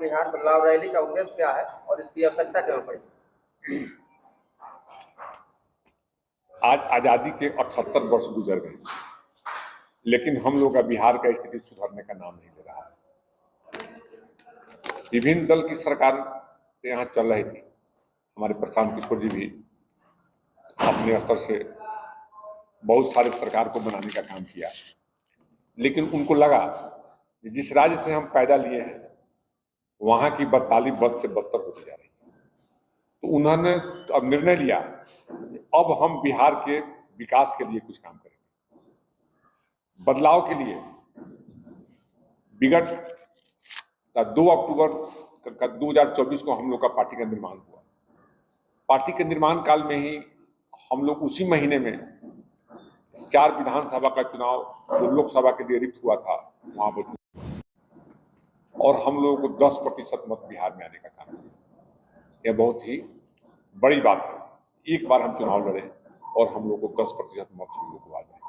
बिहार बदलाव रैली का उद्देश्य क्या है और इसकी आवश्यकता क्यों पड़ी? आज आजादी के 78 वर्ष गुजर गए, लेकिन हम लोग का बिहार का स्थिति सुधरने का नाम नहीं ले रहा है। विभिन्न दल की सरकार यहाँ चल रही थी। हमारे प्रशांत किशोर जी भी अपने स्तर से बहुत सारे सरकार को बनाने का काम किया, लेकिन उनको लगा कि जिस राज्य से हम पैदा लिए हैं वहां की बदहाली बद से बदतर होती जा रही है। तो उन्होंने अब निर्णय लिया अब हम बिहार के विकास के लिए कुछ काम करेंगे। बदलाव के लिए विगत 2 अक्टूबर 2024 को हम लोग का पार्टी का निर्माण हुआ। पार्टी के निर्माण काल में ही हम लोग उसी महीने में 4 विधानसभा का चुनाव जो लोकसभा के लिए रिक्त हुआ था वहां पर, और हम लोगों को 10% मत बिहार में आने का काम किया। यह बहुत ही बड़ी बात है। एक बार हम चुनाव लड़े और हम लोग को 10% मत हम लोग को आ जाए।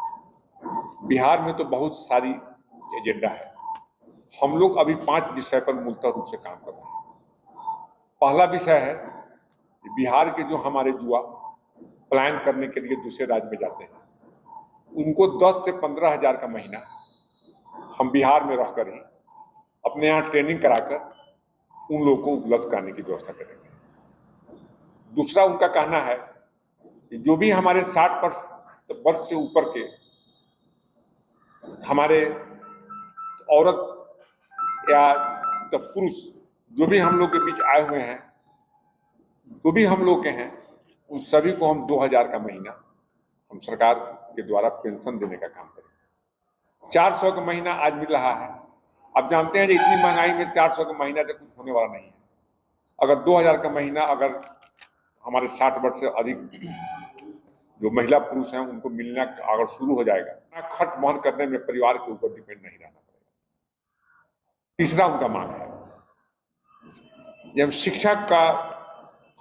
बिहार में तो बहुत सारी एजेंडा है। हम लोग अभी 5 विषय पर मूलतः रूप से काम कर रहे हैं। पहला विषय है कि बिहार के जो हमारे युवा प्लान करने के लिए दूसरे राज्य में जाते हैं, उनको 10 से 15 हजार का महीना हम बिहार में रहकर ही अपने यहाँ ट्रेनिंग कराकर उन लोगों को उपलब्ध कराने की व्यवस्था करेंगे। दूसरा उनका कहना है कि जो भी हमारे 60 वर्ष से ऊपर के हमारे औरत या पुरुष जो भी हम लोग के बीच आए हुए हैं, जो भी हम लोग के हैं, उन सभी को हम 2000 का महीना हम सरकार के द्वारा पेंशन देने का काम करेंगे। 400 का महीना आज मिल रहा है। अब जानते हैं कि इतनी महंगाई में 400 का महीना से कुछ होने वाला नहीं है। अगर 2000 का महीना अगर हमारे 60 वर्ष से अधिक जो महिला पुरुष हैं उनको मिलना अगर शुरू हो जाएगा, खर्च वहन करने में परिवार के ऊपर डिपेंड नहीं रहना पड़ेगा। तीसरा उनका मांग है जब शिक्षा का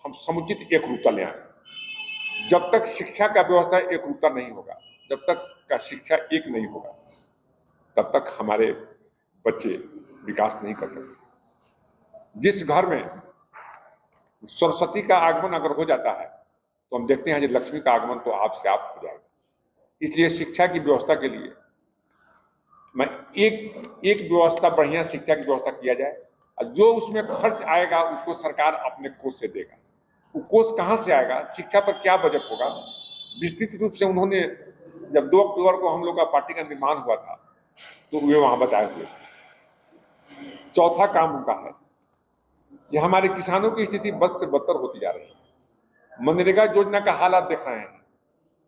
हम समुचित एकरूपता ले आए। जब तक शिक्षा का व्यवस्था एकरूपता नहीं होगा, जब तक का शिक्षा एक नहीं होगा, तब तक हमारे बच्चे विकास नहीं कर सकते। जिस घर में सरस्वती का आगमन अगर हो जाता है तो हम देखते हैं कि लक्ष्मी का आगमन तो आप से आप हो जाएगा। इसलिए शिक्षा की व्यवस्था के लिए मैं एक व्यवस्था, बढ़िया शिक्षा की व्यवस्था किया जाए, और जो उसमें खर्च आएगा उसको सरकार अपने कोष से देगा। वो कोष कहाँ से आएगा, शिक्षा पर क्या बजट होगा, विस्तृत रूप से उन्होंने जब 2 अक्टूबर को हम लोग का पार्टी का निर्माण हुआ था तो वे वहां बताए हुए थे। चौथा काम उनका है कि हमारे किसानों की स्थिति बद से बदतर होती जा रही है। मनरेगा योजना का हालात देख रहे हैं,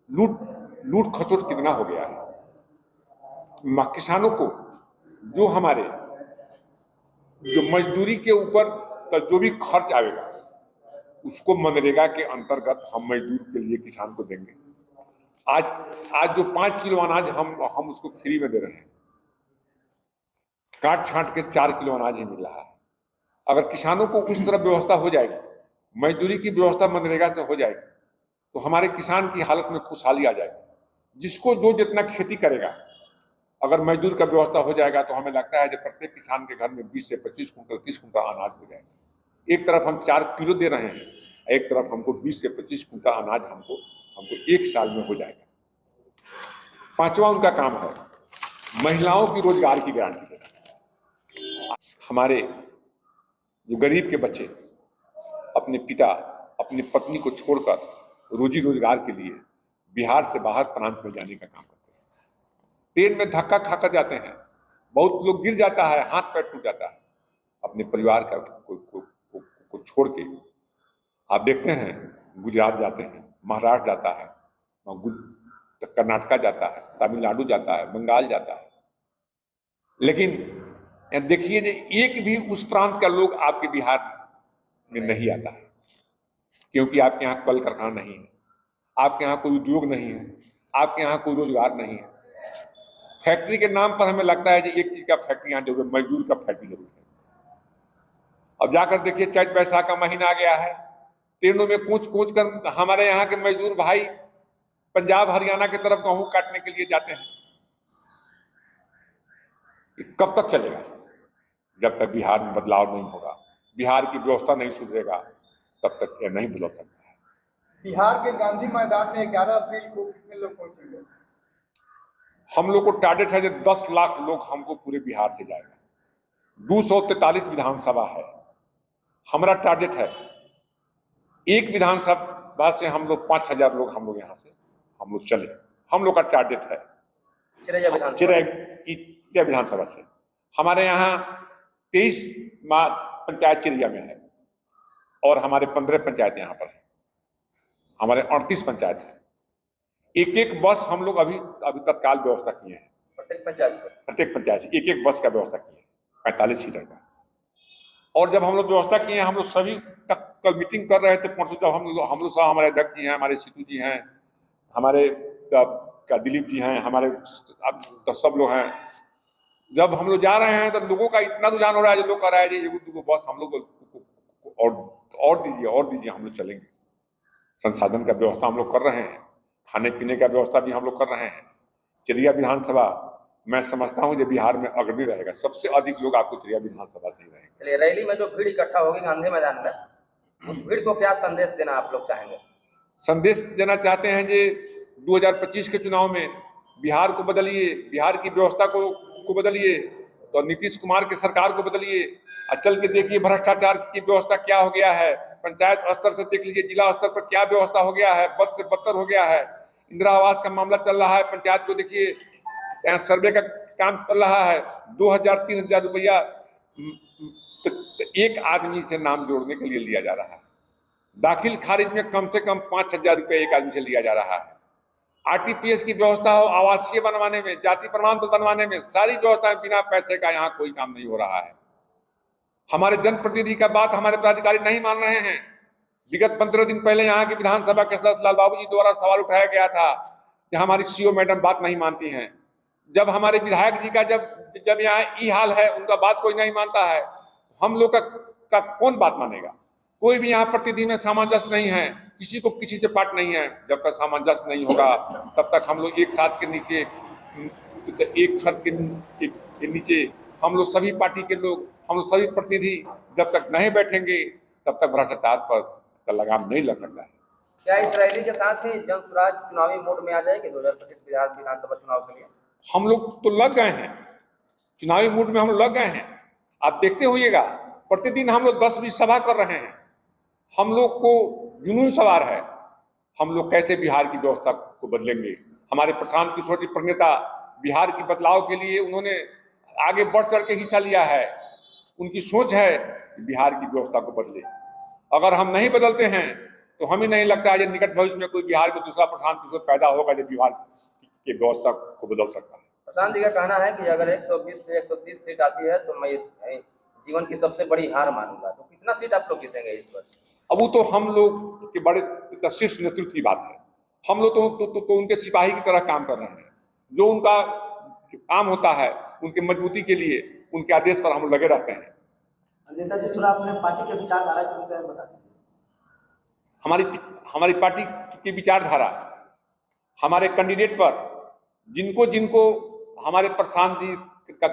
लूट खसोट कितना हो गया है। किसानों को जो हमारे जो मजदूरी के ऊपर का जो भी खर्च आएगा उसको मनरेगा के अंतर्गत हम मजदूर के लिए किसान को देंगे। आज जो 5 किलो अनाज हम उसको फ्री में दे रहे हैं, काट छांट के 4 किलो अनाज ही मिल रहा है। अगर किसानों को उस तरह व्यवस्था हो जाएगी, मजदूरी की व्यवस्था मनरेगा से हो जाएगी, तो हमारे किसान की हालत में खुशहाली आ जाएगी। जिसको जो जितना खेती करेगा, अगर मजदूर का व्यवस्था हो जाएगा तो हमें लगता है कि प्रत्येक किसान के घर में 20 से 25 कुंटल 30 कुंटल अनाज हो जाएगा। एक तरफ हम 4 किलो दे रहे हैं, एक तरफ हमको 20 से 25 कुंटल अनाज हमको 1 साल में हो जाएगा। 5वां उनका काम है महिलाओं की रोजगार की गारंटी देना। हमारे जो गरीब के बच्चे अपने पिता अपनी पत्नी को छोड़कर रोजी रोजगार के लिए बिहार से बाहर प्रांत में जाने का काम करते हैं। ट्रेन में धक्का खाकर जाते हैं, बहुत लोग गिर जाता है, हाथ पैर टूट जाता है, अपने परिवार का को छोड़ के आप देखते हैं गुजरात जाते हैं, महाराष्ट्र जाता है, कर्नाटका जाता है, तमिलनाडु जाता है, बंगाल जाता है। लेकिन देखिए एक भी उस प्रांत का लोग आपके बिहार में नहीं आता है, क्योंकि आपके यहाँ कल कारखाना नहीं है, आपके यहाँ कोई उद्योग नहीं है, आपके यहाँ कोई रोजगार नहीं है। फैक्ट्री के नाम पर हमें लगता है कि एक चीज का फैक्ट्री यहाँ जरूर, मजदूर का फैक्ट्री जरूर है। अब जाकर देखिए चैत बैसाख का महीना आ गया है, ट्रेनों में कूच कर हमारे यहाँ के मजदूर भाई पंजाब हरियाणा की तरफ गेहूं काटने के लिए जाते हैं। कब तक चलेगा? जब तक बिहार में बदलाव नहीं होगा, बिहार की व्यवस्था नहीं सुधरेगा तब तक यह नहीं बदल सकता है। बिहार के गांधी मैदान में 11 अप्रैल को कितने लोग पहुंचेंगे? हम लोग को टारगेट है जो 10 लाख लोग हमको पूरे बिहार से जाएगा। 243 विधानसभा है, हमारा टारगेट है एक विधानसभा से हम लोग 5,000 लोग हम लोग यहाँ से हम लोग चले। हम लोग का टारगेट है चिरैया विधानसभा से। हमारे यहाँ 23 पंचायत चिरैया में है और हमारे 15 पंचायत यहाँ पर है, हमारे 38 पंचायत है। एक एक बस हम लोग अभी तत्काल व्यवस्था किए हैं, प्रत्येक पंचायत से एक एक बस का व्यवस्था किए हैं 45 सीटर का। और जब हम लोग व्यवस्था किए हैं, हम लोग सभी तक कल मीटिंग कर रहे थे परसों, जब हम लोग सब, हमारे अध्यक्ष जी हैं, हमारे सीतू जी हैं, हमारे दिलीप जी हैं, हमारे सब लोग हैं। जब हम लोग जा रहे हैं तो लोगों का इतना रुझान हो रहा है, जो लोग कह रहा है जी बस हम लोग और दीजिए, हम लोग चलेंगे। संसाधन का व्यवस्था हम लोग कर रहे हैं, खाने पीने का व्यवस्था भी हम लोग कर रहे हैं। चिरैया विधानसभा मैं समझता हूं जो बिहार में अग्रणी रहेगा, सबसे अधिक लोग आपको चिरैया विधानसभा से ही रहेंगे। रैली में जो भीड़ इकट्ठा होगी गांधी मैदान में, उस भीड़ को क्या संदेश देना आप लोग चाहेंगे? संदेश देना चाहते हैं कि 2025 के चुनाव में बिहार को बदलिए, बिहार की व्यवस्था को बदलिए, तो नीतीश कुमार की सरकार को बदलिए। चल के देखिए भ्रष्टाचार की व्यवस्था क्या हो गया है, पंचायत स्तर से देख लीजिए, जिला स्तर पर क्या व्यवस्था हो गया है, बद से बदतर हो गया है। इंदिरा आवास का मामला चल रहा है, पंचायत को देखिए, सर्वे का काम चल रहा है, 2,000-3,000 रुपया एक आदमी से नाम जोड़ने के लिए लिया जा रहा है। दाखिल खारिज में कम से कम 5,000 रुपये एक आदमी से लिया जा रहा है। आरटीपीएस की व्यवस्था हो, आवासीय बनवाने में, जाति प्रमाण पत्र बनवाने में, सारी व्यवस्थाएं बिना पैसे का यहाँ कोई काम नहीं हो रहा है। हमारे जनप्रतिनिधि का बात हमारे पदाधिकारी नहीं मान रहे हैं। विगत 15 दिन पहले यहाँ की विधानसभा के सदस्य लाल बाबू जी द्वारा सवाल उठाया गया था कि हमारी सीओ मैडम बात नहीं मानती हैं। जब हमारे विधायक जी का जब यहाँ ये हाल है, उनका बात कोई नहीं मानता है, हम लोग का कौन बात मानेगा? कोई भी यहाँ प्रतिनिधि में सामंजस्य नहीं है, किसी को किसी से पाट नहीं है। जब तक सामंजस्य नहीं होगा तब तक हम लोग एक साथ के नीचे, एक छत के नीचे हम लोग सभी पार्टी के लोग, हम लोग सभी प्रतिनिधि जब तक नहीं बैठेंगे तब तक भ्रष्टाचार पर लगाम नहीं लग सकता है। क्या इस रैली के साथ ही जन स्वराज चुनावी मोड में आ जाएगी 2025 बिहार विधानसभा चुनाव के लिए? हम लोग तो लग गए हैं चुनावी मूड में, हम लोग लग गए हैं। आप देखते होइएगा प्रतिदिन हम लोग 10-20 सभा कर रहे हैं। हम लोग को जुनून सवार है, हम लोग कैसे बिहार की व्यवस्था को बदलेंगे। हमारे प्रशांत किशोर जी प्रणेता बिहार की बदलाव के लिए उन्होंने आगे बढ़ चढ़ के हिस्सा लिया है। उनकी सोच है बिहार की व्यवस्था को बदले। अगर हम नहीं बदलते हैं तो हमें नहीं लगता है निकट भविष्य में कोई बिहार में दूसरा प्रशांत किशोर पैदा होगा जो बिहार की व्यवस्था को बदल सकता है। प्रशांत जी का कहना है कि अगर 120 से 130 सीट आती है तो मैं इस जीवन की सबसे बड़ी हार मानूंगा। तो कितना सीट आप लोग जीतेंगे इस वर्ष? अब वो तो हम लोग के बड़े शीर्ष नेतृत्व की बात है। हम लोग तो उनके सिपाही की तरह काम कर रहे हैं। जो उनका काम होता है उनके मजबूती के लिए उनके आदेश पर हम लगे रहते हैं। नेताजी थोड़ा अपने पार्टी के विचारधारा के विषय में बता दीजिए। हमारी पार्टी की विचारधारा, हमारे कैंडिडेट पर जिनको हमारे प्रशांत जी का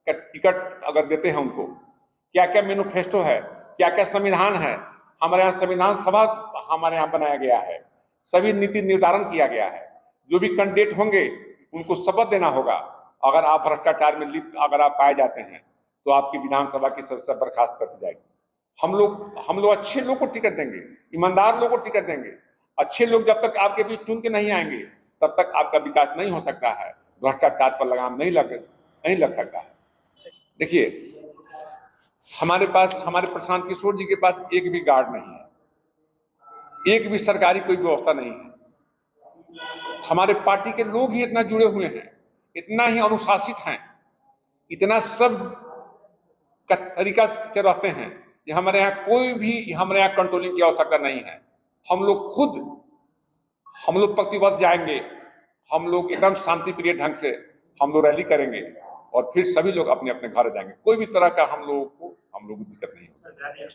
टिकट अगर देते हैं, उनको क्या क्या मैनिफेस्टो है, क्या क्या संविधान है। हमारे यहाँ संविधान सभा हमारे यहाँ बनाया गया है, सभी नीति निर्धारण किया गया है। जो भी कैंडिडेट होंगे उनको शपथ देना होगा। अगर आप भ्रष्टाचार में लिप्त अगर आप पाए जाते हैं तो आपकी विधानसभा की सदस्य बर्खास्त कर दी जाएगी। हम लोग अच्छे लोग को टिकट देंगे, ईमानदार लोग को टिकट देंगे। अच्छे लोग जब तक आपके बीच चुन के नहीं आएंगे तब तक आपका विकास नहीं हो सकता है, भ्रष्टाचार पर लगाम नहीं लग सकता है। देखिए हमारे पास, हमारे प्रशांत किशोर जी के पास एक भी गार्ड नहीं है, एक भी सरकारी कोई व्यवस्था नहीं है। हमारे पार्टी के लोग ही इतना जुड़े हुए हैं, इतना ही अनुशासित हैं, इतना सब का तरीका से रहते हैं कि हमारे यहाँ कोई भी हमारे यहाँ कंट्रोलिंग की आवश्यकता नहीं है। हम लोग प्रतिबद्ध जाएंगे, हम लोग एकदम शांति प्रिय ढंग से हम लोग रैली करेंगे और फिर सभी लोग अपने अपने घर जाएंगे। कोई भी तरह का हम लोगों को दिक्कत नहीं होगी।